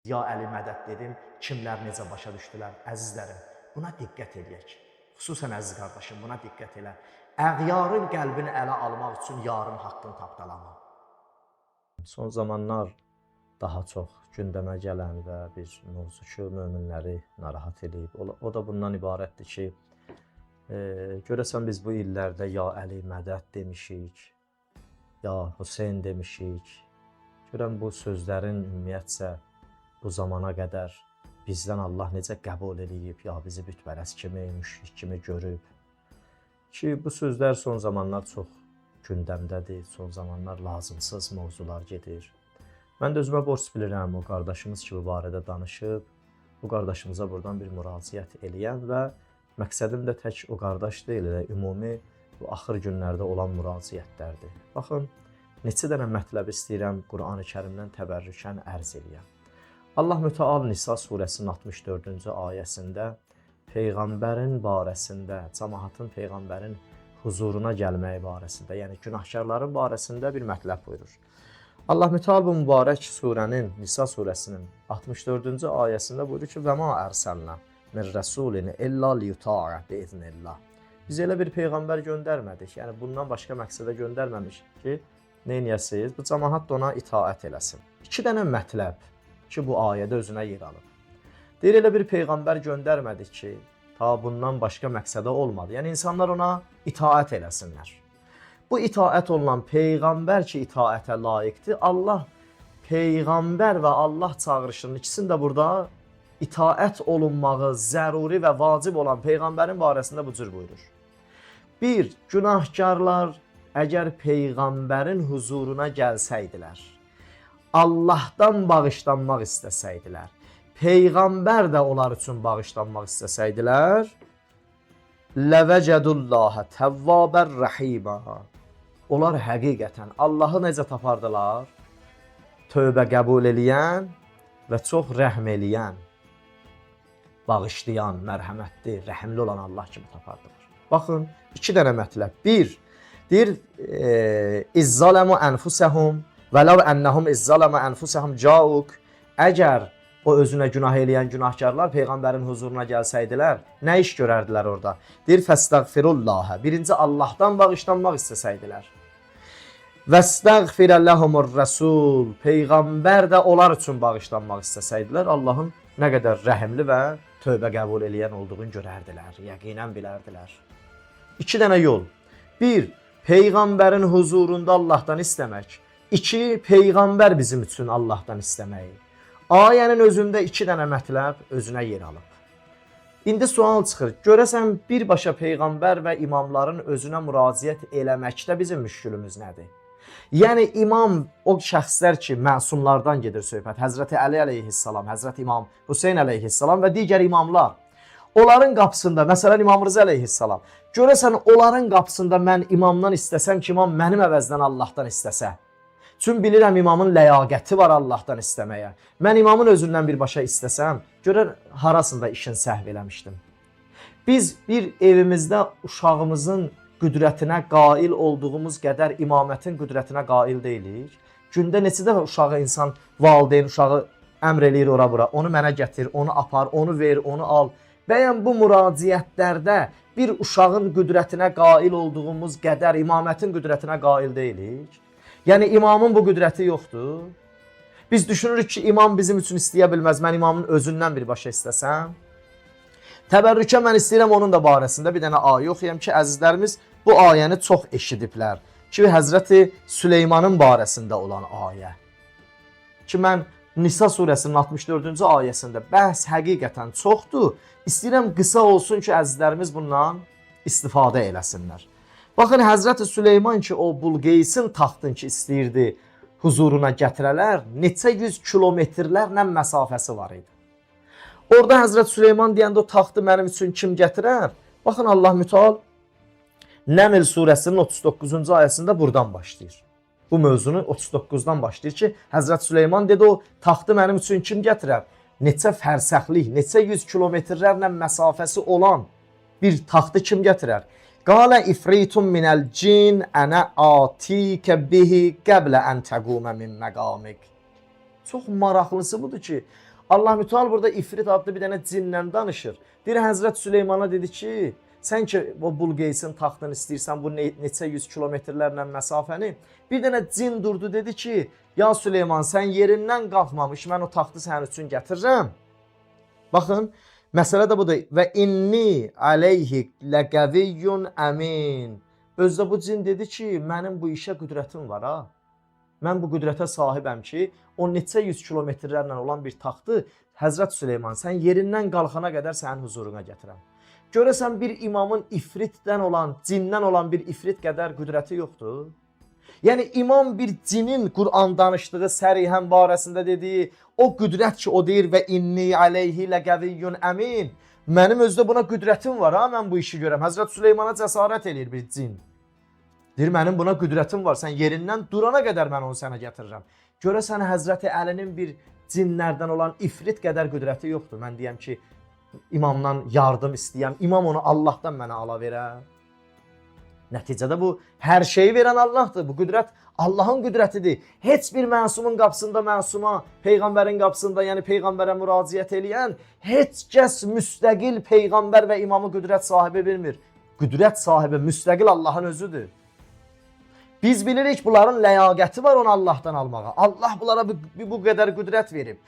Ya Əli mədəd dedim, kimlər necə başa düşdülər? Əzizlərim, buna diqqət edək. Xüsusən əziz qardaşım, buna diqqət elə. Əğyarın qəlbini ələ almaq üçün yarın haqqını tapdalama. Son zamanlar daha çox gündəmə gələn və bir mövzu ki, möminləri narahat edib. O da bundan ibarətdir ki, görəsən biz bu illərdə ya Əli mədəd demişik, ya Hüseyn demişik. Görən bu sözlərin ümumiyyətcə bu zamana qədər bizdən Allah necə qəbul edib, ya bizi bütpərəst kimi, müşrik kimi görüb. Ki, bu sözlər son zamanlar çox gündəmdədir, son zamanlar lazımsız mövzular gedir. Mən də özümə borc bilirəm o qardaşımız ki, bu barədə danışıb, bu qardaşımıza buradan bir müraciət eləyən və məqsədim də tək o qardaş deyil, ümumi bu axır günlərdə olan müraciətlərdir. Baxın, neçə dənə mətləb istəyirəm Qur'an-ı Kərimdən təbərrükən ərz eləyəm. Allah Müteal Nisa surəsinin 64-cü ayəsində Peyğəmbərin barəsində, cəmaatın Peyğəmbərin huzuruna gəlməyi barəsində, yəni günahkarların barəsində bir mətləb buyurur. Allah Müteal bu mübarək surənin, Nisa surəsinin 64-cü ayəsində buyurur ki, وَمَا أَرْسَلْنَا مِنْ رَسُولٍ إِلَّا لِيُطَاعَ بِإِذْنِ اللّٰهِ Biz elə bir Peyğəmbər göndərmədik, yəni bundan başqa məqsədə göndərməmişik ki, neyniyəsiz? Bu cəmaat da ona itaət eləsin. İki dənə mətləb ki, bu ayədə özünə yer alıb. Deyir, elə bir Peyğəmbər göndərmədik ki, ta bundan başqa məqsədə olmadı. Yəni, insanlar ona itaət eləsinlər. Bu itaət olunan Peyğəmbər ki, itaətə layiqdir, Allah Peyğəmbər və Allah çağırışının ikisini də burada itaət olunmağı zəruri və vacib olan Peyğəmbərin barəsində bu cür buyurur. Bir, günahkarlar əgər Peyğəmbərin huzuruna gəlsəydilər, Allahdan bağışlanmaq istəsəydilər, Peyğəmbər də onlar üçün bağışlanmaq istəsəydilər, لَوَجَدُوا تَوَّابًا رَحِيمًا Onlar həqiqətən Allahı necə tapardılar? Tövbə qəbul eləyən və çox rəhm eləyən, bağışlayan, mərhəmətli, rəhimli olan Allah kimi tapardılar. Baxın, iki dənə mətləb. Bir, deyir, İzzələmu ənfusəhum vələv ennəhum İzzələmu ənfusəhum cauk Əgər o özünə günah eləyən günahkarlar Peyğəmbərin huzuruna gəlsəydilər, nə iş görərdilər orada? Deyir, fəstəğfirullahə. Birinci, Allahdan bağışlanmaq istəsəydilər. Vəstəğfirə ləhumur rəsul. Peyğəmbər də onlar üçün bağışlanmaq istəsəydilər, Allahın nə qədər rəhimli və tövbə qəbul eləyən olduğunu görərdilər, yəqinən bilərdilər. İki dənə yol. Bir, Peyğəmbərin huzurunda Allahdan istəmək. İki, Peyğəmbər bizim üçün Allahdan istəmək. Ayənin özündə iki dənə mətləb özünə yer alıb. İndi sual çıxır, görəsən birbaşa Peyğəmbər və imamların özünə müraciət eləməkdə bizim müşkülümüz nədir? Yəni imam o şəxslər ki, məsumlardan gedir söhbət, Həzrəti Əli əleyhissalam, Həzrəti İmam Hüseyn əleyhissalam və digər imamlar. Onların qapısında, məsələn İmam Rıza əleyhissalam, görəsən onların qapısında mən imamdan istəsəm ki, imam mənim əvəzdən Allahdan istəsə. Çünki bilirəm imamın ləyaqəti var Allahdan istəməyə. Mən imamın özündən birbaşa istəsəm, görər harasında işin səhv eləmişdim. Biz bir evimizdə uşağımızın qüdrətinə qail olduğumuz qədər imamətin qüdrətinə qail deyilik. Gündə neçə dəfə uşağı insan, valideyn uşağı əmr eləyir ora-bura. Onu mənə gətir, onu apar, onu ver, onu al. Bəyən bu müraciətlərdə bir uşağın qüdrətinə qail olduğumuz qədər imamətin qüdrətinə qail deyilik. Yəni imamın bu qüdrəti yoxdur. Biz düşünürük ki, imam bizim üçün istəyə bilməz. Mən imamın özündən birbaşa istəsəm. Təbərrükə mən istəyirəm onun da barəsində bir dənə ayə oxuyam ki, əzizlərimiz bu ayəni çox eşidiblər. Ki, Həzrəti Süleymanın barəsində olan ayə. Ki, mən Nisa surəsinin 64-cü ayəsində bəhs həqiqətən çoxdur. İstəyirəm qısa olsun ki, əzizlərimiz bundan istifadə eləsinlər. Baxın, Həzrəti Süleyman ki, o Bulqeysin taxtın ki, istəyirdi huzuruna gətirələr, neçə yüz kilometrlərlə məsafəsi var idi. Orada Həzrət Süleyman deyəndə o taxtı mənim üçün kim gətirər? Baxın, Allah Müteal Nəml surəsinin 39-cu ayəsində buradan başlayır. Bu mövzunu 39-dan başlayır ki, Həzrət Süleyman dedi, o taxtı mənim üçün kim gətirər? Neçə fərsəxlik, neçə yüz kilometrlərlə məsafəsi olan bir taxtı kim gətirər? Qalə ifritun minəl cin ənə atikə bihi qəblə ən təqumə min məqamik. Çox maraqlısı budur ki, Allah Müteal burada İfrit adlı bir dənə cindən danışır. Deyir Həzrət Süleymana dedi ki, sən ki o Bulqeysin taxtını istəyirsən bu neçə 100 kilometrlərlə məsafəni. Bir dənə cin durdu dedi ki, ya Süleyman sən yerindən qalxmamış mən o taxtı sənin üçün gətirirəm. Baxın, məsələ də budur. Və inni aleyhi ləqəviyyun əmin. Özdə bu cin dedi ki, mənim bu işə qüdrətim var ha. Mən bu qüdrətə sahibəm ki, o neçə 100 kilometrlərlə olan bir taxtı Həzrət Süleyman sən yerindən qalxana qədər sənin huzuruna gətirəm. Görəsən bir imamın ifritdən olan, cindən olan bir ifrit qədər qüdrəti yoxdur. Yəni imam bir cinin Qur'an danışdığı sərihən barəsində dediyi o qüdrət ki o deyir və inni aleyhi ləqəviyyun əmin. Mənim özdə buna qüdrətim var ha, mən bu işi görəm. Həzrət Süleymana cəsarət eləyir bir cin. Deyir mənim buna qüdrətim var, sən yerindən durana qədər mən onu sənə gətirirəm. Görəsən Həzrəti Əlinin bir cinlərdən olan ifrit qədər qüdrəti yoxdur. Mən deyəm ki, imamdan yardım istəyəm, imam onu Allahdan mənə ala verə. Nəticədə bu hər şeyi verən Allahdır. Bu qüdrət Allahın qüdrətidir. Heç bir məsumun qapısında məsuma, peyğəmbərin qapısında, yəni peyğəmbərə müraciət eləyən heç kəs müstəqil peyğəmbər və imamı qüdrət sahibi bilmir. Qüdrət sahibi müstəqil Allahın özüdür. Biz bilirik bunların ləyaqəti var onu Allahdan almağa. Allah bunlara bu qədər qüdrət verib.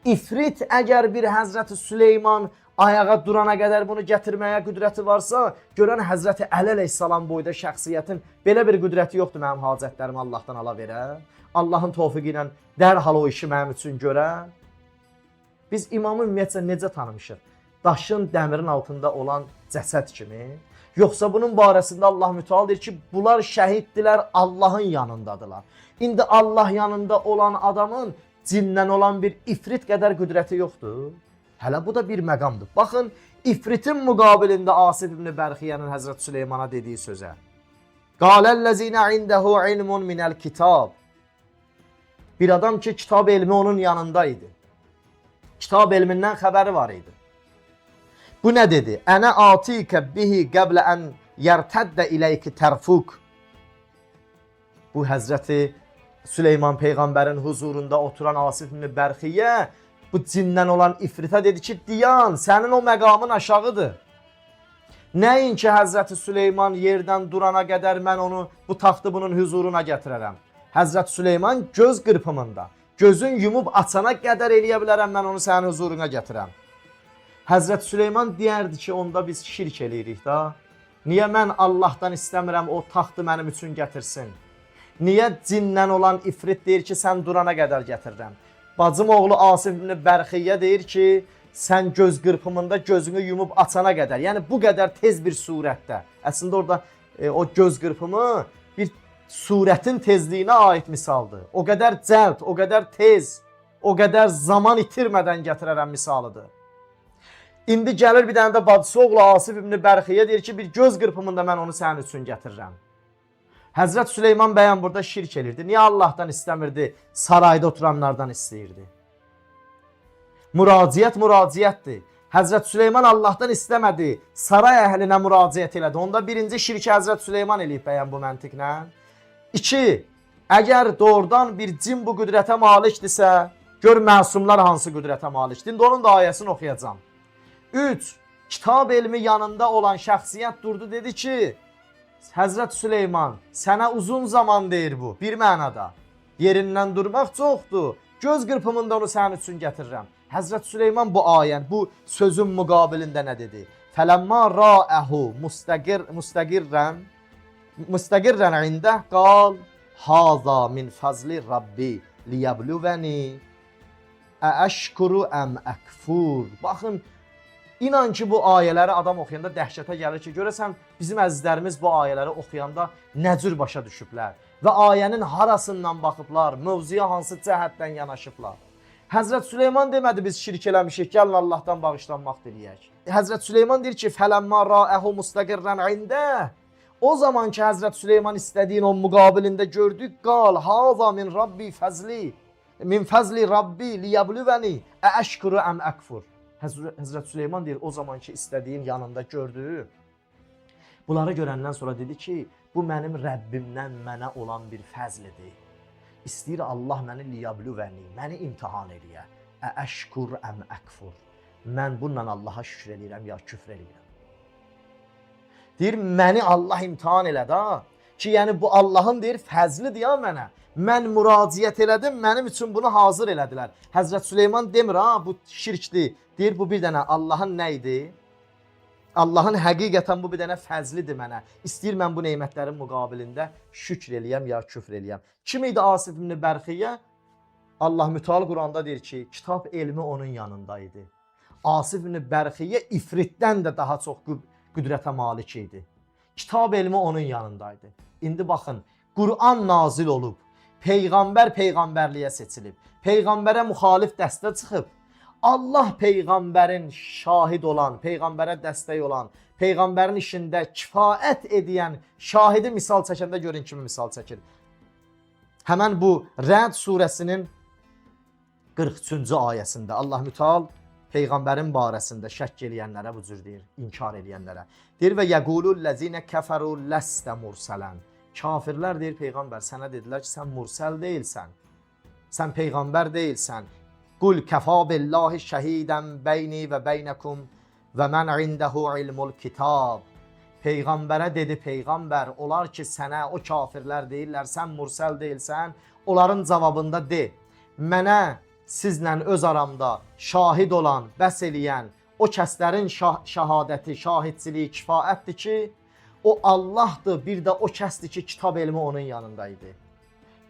İfrit əgər bir Həzrəti Süleyman ayağa durana qədər bunu gətirməyə qüdrəti varsa, görən Həzrəti Əli əleyhissalam boyda şəxsiyyətin belə bir qüdrəti yoxdur mənim hacətlərimi Allahdan ala verə. Allahın tövfiqi ilə dərhal o işi mənim üçün görə. Biz imamı ümumiyyətcə necə tanımışıq? Daşın, dəmirin altında olan cəsəd kimi. Yoxsa bunun barəsində Allah Müteal deyir ki, bunlar şəhiddirlər, Allahın yanındadılar. İndi Allah yanında olan adamın cindən olan bir ifrit qədər qüdrəti yoxdur. Hələ bu da bir məqamdır. Baxın, ifritin müqabilində Asif ibn Bərxiyənin Həzrət Süleymana dediyi sözə. Qaləlləzinə indəhu ilmun minəl kitab. Bir adam ki, kitab elmi onun yanında idi. Kitab elmindən xəbəri var idi. Bu nə dedi? Ənə atikə bihi qəblə ən yərtəddə iləyki tərfuk. Bu Həzrəti Süleyman Peyğəmbərin huzurunda oturan Asif ibn Bərxiyə bu cindən olan ifritə dedi ki, diyan, sənin o məqamın aşağıdır. Nəinki Həzrəti Süleyman yerdən durana qədər mən onu, bu taxtı bunun huzuruna gətirərəm. Həzrəti Süleyman göz qırpımında, gözün yumub açana qədər eləyə bilərəm, mən onu sənin huzuruna gətirəm. Həzrət Süleyman deyərdi ki, onda biz şirk eləyirik da. Niyə mən Allahdan istəmirəm o taxtı mənim üçün gətirsin? Niyə cindən olan ifrit deyir ki, sən durana qədər gətirirəm? Bacım oğlu Asif ibn Bərxiyyə deyir ki, sən göz qırpımında gözünü yumub açana qədər. Yəni bu qədər tez bir surətdə. Əslində orada o göz qırpımı bir surətin tezliyinə aid misaldır. O qədər cəld, o qədər tez, o qədər zaman itirmədən gətirərəm misalıdır. İndi gəlir bir dənə də bacısı oğlu Asif ibn Bərxiyyə deyir ki, bir göz qırpımında mən onu sənin üçün gətirirəm. Həzrət Süleyman bəyən burada şirk elirdi. Niyə Allahdan istəmirdi, sarayda oturanlardan istəyirdi? Müraciətdir. Həzrət Süleyman Allahdan istəmədi, saray əhlinə müraciət elədi. Onda birinci şirki Həzrət Süleyman eləyib bəyən bu məntiqlə. 2. Əgər doğrudan bir cin bu qüdrətə malikdirsə, gör məsumlar hansı qüdrətə malikdir. İndi onun da ayəsini oxuyacağam. 3. Kitab elmi yanında olan şəxsiyyət durdu dedi ki, Həzrət Süleyman, sənə uzun zaman deyir bu, bir mənada. Yerindən durmaq çoxdur, göz qırpımında onu sənin üçün gətirirəm. Həzrət Süleyman bu ayən, bu sözün müqabilində nə dedi? Fələmmə rəəhu müstəqirrən indah qal, haza min fazli Rabbi liyəbluvəni əşkuru əm əkfur. Baxın, İnan ki, bu ayələri adam oxuyanda dəhşətə gəlir ki, görəsən bizim əzizlərimiz bu ayələri oxuyanda nə cür başa düşüblər və ayənin harasından baxıblar, mövzuya hansı cəhətdən yanaşıblar. Həzrət Süleyman demədi biz şirk eləmişik, gəlin Allahdan bağışlanmaq diləyək. Həzrət Süleyman deyir ki, fələmmə rəəhu müstəqirrən indah. O zaman ki, Həzrət Süleyman istədiyin o müqabilində gördük, qal, haza min Rabbi fəzli, min fəzli Rabbi liyəbluvəni əşkuru əm əkfur. Həzrət Süleyman deyir, o zaman ki, istədiyin yanında gördü. Bunları görəndən sonra dedi ki, bu mənim Rəbbimdən mənə olan bir fəzlidir. İstəyir Allah məni liyəbluvəni, məni imtihan eləyə. əşkur əm əkfur. Mən bununla Allaha şükür eləyirəm ya küfr eləyirəm. Deyir, məni Allah imtihan elədi ha. Ki, yəni bu Allahın deyir, fəzlidir ya mənə. Mən müraciət elədim, mənim üçün bunu hazır elədilər. Həzrət Süleyman demir, ha, bu şirkdir. Deyir, bu bir dənə Allahın nə idi? Allahın həqiqətən bu bir dənə fəzlidir mənə. İstəyir mən bu neymətlərin müqabilində şükr eləyəm ya küfr eləyəm. Kim idi Asif ibn Bərxiyyə? Allah Müteal Quranda deyir ki, kitab elmi onun yanındaydı. Asif ibn Bərxiyyə ifritdən də daha çox qüdrətə malik idi. Kitab elmi onun yanındaydı. İndi baxın, Qur'an nazil olub, Peyğəmbər peyğəmbərliyə seçilib, Peyğəmbərə müxalif dəstə çıxıb, Allah Peyğəmbərin şahid olan, Peyğəmbərə dəstək olan, Peyğəmbərin işində kifayət edən şahidi misal çəkəndə görün kimi misal çəkir. Həmən bu Rəd surəsinin 43-cü ayəsində Allah Müteal Peyğəmbərin barəsində şəkk eləyənlərə bu cür deyir, inkar eləyənlərə. Deyir və yəqulul ləzinə kəfəru ləstə mursələn. Kafirlər deyir, Peyğəmbər sənə dedilər ki, sən mursəl deyilsən, sən Peyğəmbər deyilsən. Qul kəfə billahi şəhidən beyni və beynəkum və mən indəhu ilmul kitab. Peyğəmbərə dedi Peyğəmbər, olar ki sənə o kafirlər deyirlər, sən mursəl deyilsən, onların cavabında de, mənə sizlə öz aramda şahid olan, bəs eləyən, o kəslərin şəhadəti, şahidçiliyi kifayətdir ki, o Allahdır, bir də o kəsdir ki, kitab elmi onun yanındaydı.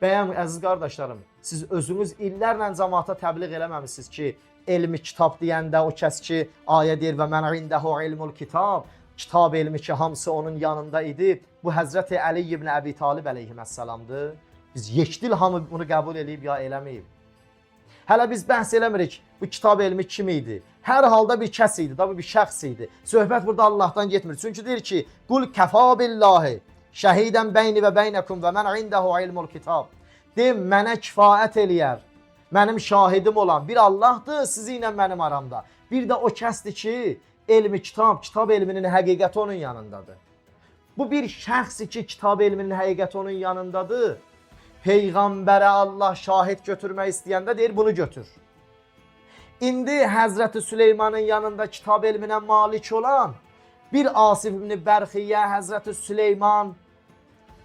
Bəyəm, əziz qardaşlarım, siz özünüz illərlə cəmaata təbliğ eləməmişsiniz ki, elmi kitab deyəndə o kəs ki, ayə deyir və mən indəhu ilmul kitab, kitab elmi ki, hamısı onun yanında idi. Bu Həzrəti Əli ibn Əbi Talib əleyhissalamdır. Biz yekdil hamı bunu qəbul eləyib ya eləməyib. Hələ biz bəhs eləmirik, bu kitab elmi kim idi? Hər halda bir kəs idi, da bu bir şəxs idi. Söhbət burada Allahdan getmir. Çünki deyir ki, qul kəfə billahi şəhidən beyni və beynəkum və mən indəhu ilmul kitab. Deyim, mənə kifayət eləyər, mənim şahidim olan bir Allahdır sizi ilə mənim aramda. Bir də o kəsdir ki, elmi kitab, kitab elminin həqiqəti onun yanındadır. Bu bir şəxs ki, kitab elminin həqiqəti onun yanındadır. Peyğəmbərə Allah şahid götürmək istəyəndə deyir, bunu götür. İndi Həzrəti Süleymanın yanında kitab elminə malik olan bir Asif ibn Bərxiyyə Həzrəti Süleyman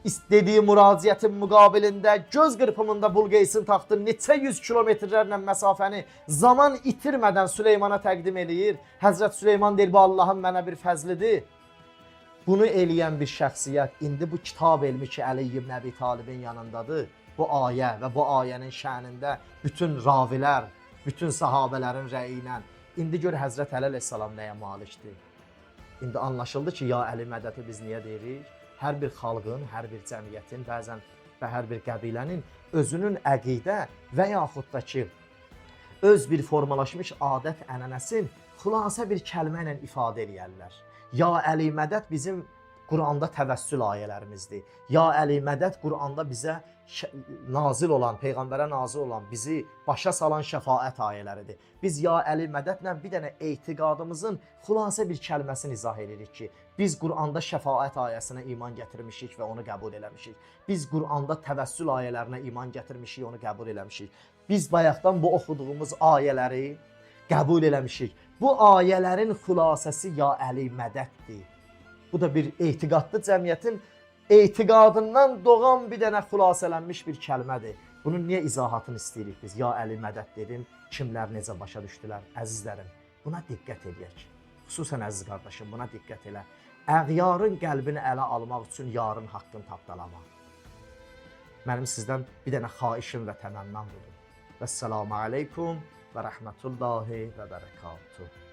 istədiyi müraciətin müqabilində göz qırpımında Bulqeysin taxtı neçə 100 kilometrlərlə məsafəni zaman itirmədən Süleymana təqdim eləyir. Həzrət Süleyman deyir, bu Allahın mənə bir fəzlidir. Bunu eləyən bir şəxsiyyət indi bu kitab elmi ki, Əli ibn Əbi Talibin yanındadır. Bu ayə və bu ayənin şənində bütün ravilər, bütün sahabələrin rəyi ilə. İndi gör Həzrət Əli əleyhissalam nəyə malikdir? İndi anlaşıldı ki, ya Əli mədəti biz niyə deyirik? Hər bir xalqın, hər bir cəmiyyətin, bəzən və hər bir qəbilənin özünün əqidə və yaxud da ki, öz bir formalaşmış adət ənənəsin xülasə bir kəlmə ilə ifadə eləyərlər. Ya Əli mədət bizim Quranda təvəssül ayələrimizdir. Ya Əli mədət Quranda bizə nazil olan, Peyğəmbərə nazil olan, bizi başa salan şəfaət ayələridir. Biz ya Əli mədətlə bir dənə etiqadımızın xülasə bir kəlməsini izah edirik ki, biz Quranda şəfaət ayəsinə iman gətirmişik və onu qəbul eləmişik. Biz Quranda təvəssül ayələrinə iman gətirmişik, onu qəbul eləmişik. Biz bayaqdan bu oxuduğumuz ayələri qəbul eləmişik. Bu ayələrin xülasəsi ya Əli mədətdir. Bu da bir etiqadlı cəmiyyətin etiqadından doğan bir dənə xülasələnmiş bir kəlmədir. Bunun niyə izahatını istəyirik biz? Ya Əli mədət dedim, kimlər necə başa düşdülər? Əzizlərim, buna diqqət edək. Xüsusən əziz qardaşım, buna diqqət elə. Əğyarın qəlbini ələ almaq üçün yarın haqqını tapdalama. Mənim sizdən bir dənə xahişim və təmənnam budur. Vəssalamu aleykum və rəhmətullahi və bərəkatuhu.